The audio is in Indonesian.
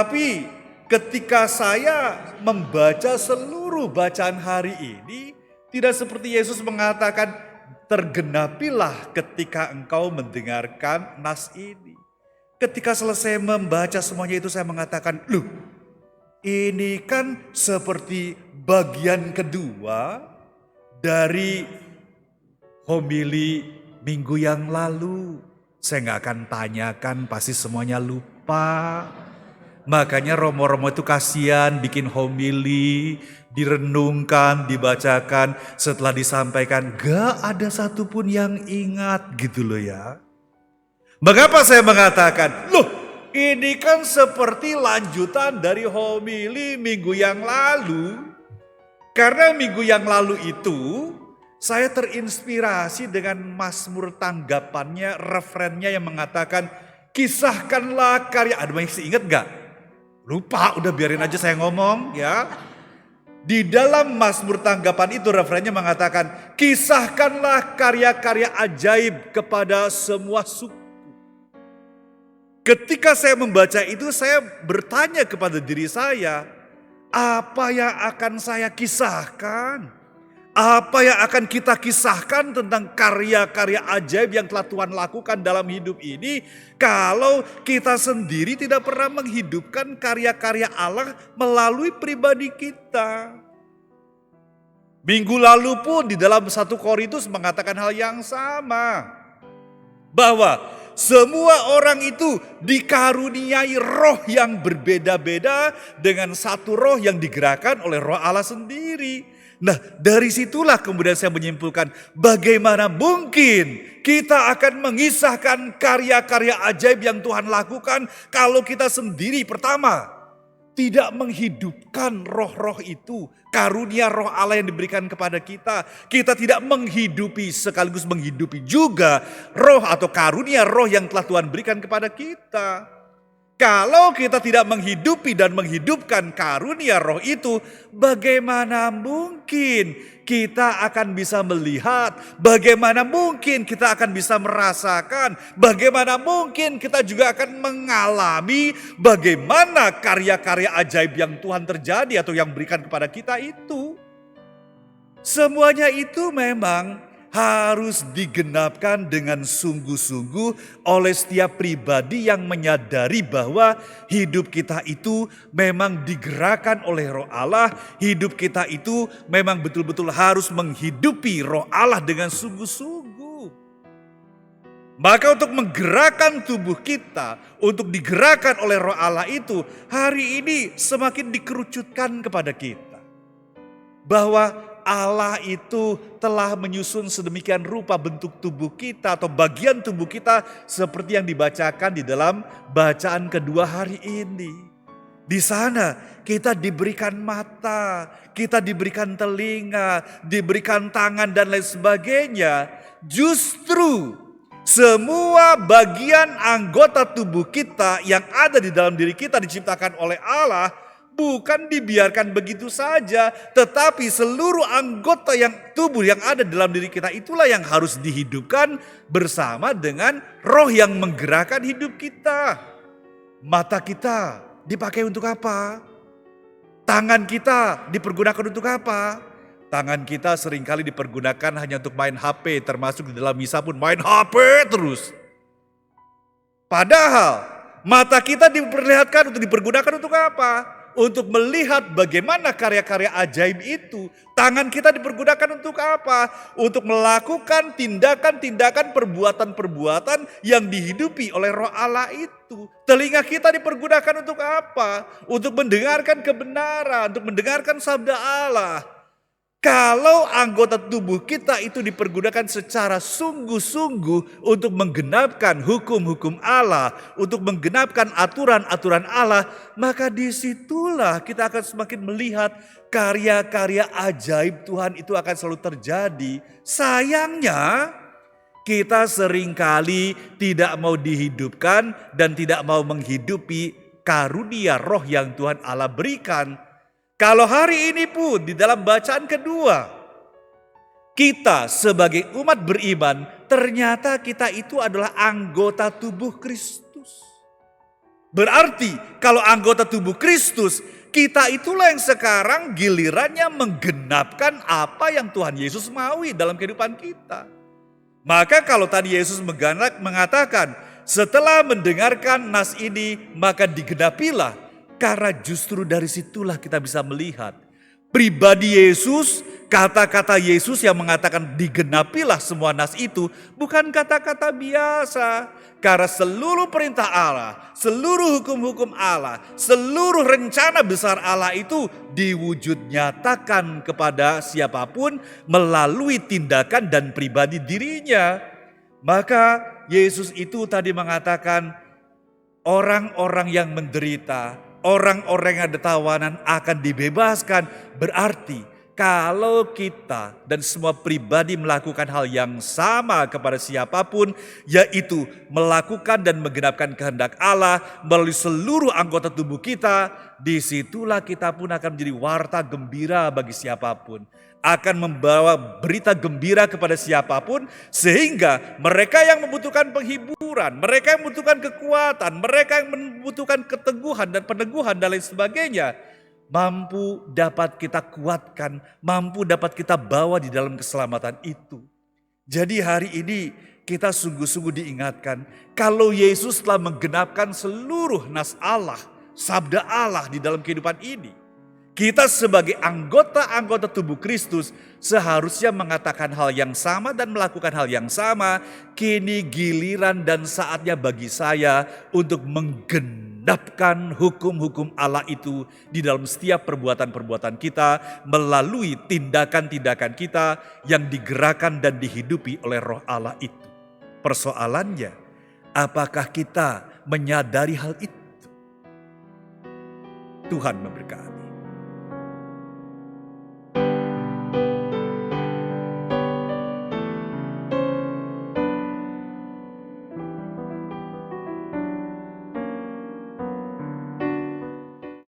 Tetapi ketika saya membaca seluruh bacaan hari ini, tidak seperti Yesus mengatakan, tergenapilah ketika engkau mendengarkan nas ini. Ketika selesai membaca semuanya itu saya mengatakan, loh, ini kan seperti bagian kedua dari homili minggu yang lalu. Saya nggak akan tanyakan, pasti semuanya lupa. Makanya romo-romo itu kasihan bikin homili, direnungkan, dibacakan, setelah disampaikan gak ada satupun yang ingat gitu loh ya. Mengapa saya mengatakan, loh ini kan seperti lanjutan dari homili minggu yang lalu. Karena minggu yang lalu itu saya terinspirasi dengan Mazmur tanggapannya, referennya yang mengatakan, kisahkanlah karya, ada masih ingat gak? Lupa, udah biarin aja saya ngomong ya. Di dalam Mazmur tanggapan itu referennya mengatakan, kisahkanlah karya-karya ajaib kepada semua suku. Ketika saya membaca itu saya bertanya kepada diri saya, apa yang akan saya kisahkan? Apa yang akan kita kisahkan tentang karya-karya ajaib yang telah Tuhan lakukan dalam hidup ini, kalau kita sendiri tidak pernah menghidupkan karya-karya Allah melalui pribadi kita. Minggu lalu pun di dalam 1 Korintus mengatakan hal yang sama. Bahwa semua orang itu dikaruniai roh yang berbeda-beda dengan satu roh yang digerakkan oleh Roh Allah sendiri. Nah, dari situlah kemudian saya menyimpulkan bagaimana mungkin kita akan mengisahkan karya-karya ajaib yang Tuhan lakukan kalau kita sendiri pertama tidak menghidupkan roh-roh itu, karunia roh Allah yang diberikan kepada kita. Kita tidak menghidupi sekaligus menghidupi juga roh atau karunia roh yang telah Tuhan berikan kepada kita. Kalau kita tidak menghidupi dan menghidupkan karunia roh itu, bagaimana mungkin kita akan bisa melihat, bagaimana mungkin kita akan bisa merasakan, bagaimana mungkin kita juga akan mengalami bagaimana karya-karya ajaib yang Tuhan terjadi atau yang berikan kepada kita itu. Semuanya itu memang harus digenapkan dengan sungguh-sungguh oleh setiap pribadi yang menyadari bahwa hidup kita itu memang digerakkan oleh Roh Allah. Hidup kita itu memang betul-betul harus menghidupi Roh Allah dengan sungguh-sungguh. Maka untuk menggerakkan tubuh kita, untuk digerakkan oleh Roh Allah itu, hari ini semakin dikerucutkan kepada kita. Bahwa Allah itu telah menyusun sedemikian rupa bentuk tubuh kita atau bagian tubuh kita seperti yang dibacakan di dalam bacaan kedua hari ini. Di sana kita diberikan mata, kita diberikan telinga, diberikan tangan dan lain sebagainya. Justru semua bagian anggota tubuh kita yang ada di dalam diri kita diciptakan oleh Allah bukan dibiarkan begitu saja, tetapi seluruh anggota yang tubuh yang ada dalam diri kita itulah yang harus dihidupkan bersama dengan roh yang menggerakkan hidup kita. Mata kita dipakai untuk apa? Tangan kita dipergunakan untuk apa? Tangan kita seringkali dipergunakan hanya untuk main HP, termasuk di dalam misa pun main HP terus. Padahal mata kita diperlihatkan untuk dipergunakan untuk apa? Untuk melihat bagaimana karya-karya ajaib itu. Tangan kita dipergunakan untuk apa? Untuk melakukan tindakan-tindakan, perbuatan-perbuatan yang dihidupi oleh Roh Allah itu. Telinga kita dipergunakan untuk apa? Untuk mendengarkan kebenaran, untuk mendengarkan sabda Allah. Kalau anggota tubuh kita itu dipergunakan secara sungguh-sungguh untuk menggenapkan hukum-hukum Allah, untuk menggenapkan aturan-aturan Allah, maka disitulah kita akan semakin melihat karya-karya ajaib Tuhan itu akan selalu terjadi. Sayangnya kita seringkali tidak mau dihidupkan dan tidak mau menghidupi karunia roh yang Tuhan Allah berikan. Kalau hari ini pun di dalam bacaan kedua, kita sebagai umat beriman ternyata kita itu adalah anggota tubuh Kristus. Berarti kalau anggota tubuh Kristus, kita itulah yang sekarang gilirannya menggenapkan apa yang Tuhan Yesus maui dalam kehidupan kita. Maka kalau tadi Yesus mengatakan, setelah mendengarkan nas ini maka digenapilah. Karena justru dari situlah kita bisa melihat pribadi Yesus, kata-kata Yesus yang mengatakan digenapilah semua nas itu bukan kata-kata biasa. Karena seluruh perintah Allah, seluruh hukum-hukum Allah, seluruh rencana besar Allah itu diwujud nyatakan kepada siapapun melalui tindakan dan pribadi dirinya. Maka Yesus itu tadi mengatakan orang-orang yang menderita, orang-orang yang ada tawanan akan dibebaskan. Berarti kalau kita dan semua pribadi melakukan hal yang sama kepada siapapun, yaitu melakukan dan menggenapkan kehendak Allah melalui seluruh anggota tubuh kita, disitulah kita pun akan menjadi warta gembira bagi siapapun. Akan membawa berita gembira kepada siapapun, sehingga mereka yang membutuhkan penghiburan, mereka yang membutuhkan kekuatan, mereka yang membutuhkan keteguhan dan peneguhan dan lain sebagainya, mampu dapat kita kuatkan, mampu dapat kita bawa di dalam keselamatan itu. Jadi hari ini kita sungguh-sungguh diingatkan, kalau Yesus telah menggenapkan seluruh nas Allah, sabda Allah di dalam kehidupan ini, kita sebagai anggota-anggota tubuh Kristus seharusnya mengatakan hal yang sama dan melakukan hal yang sama. Kini giliran dan saatnya bagi saya untuk menggenapkan hukum-hukum Allah itu di dalam setiap perbuatan-perbuatan kita melalui tindakan-tindakan kita yang digerakkan dan dihidupi oleh Roh Allah itu. Persoalannya, apakah kita menyadari hal itu? Tuhan memberkati.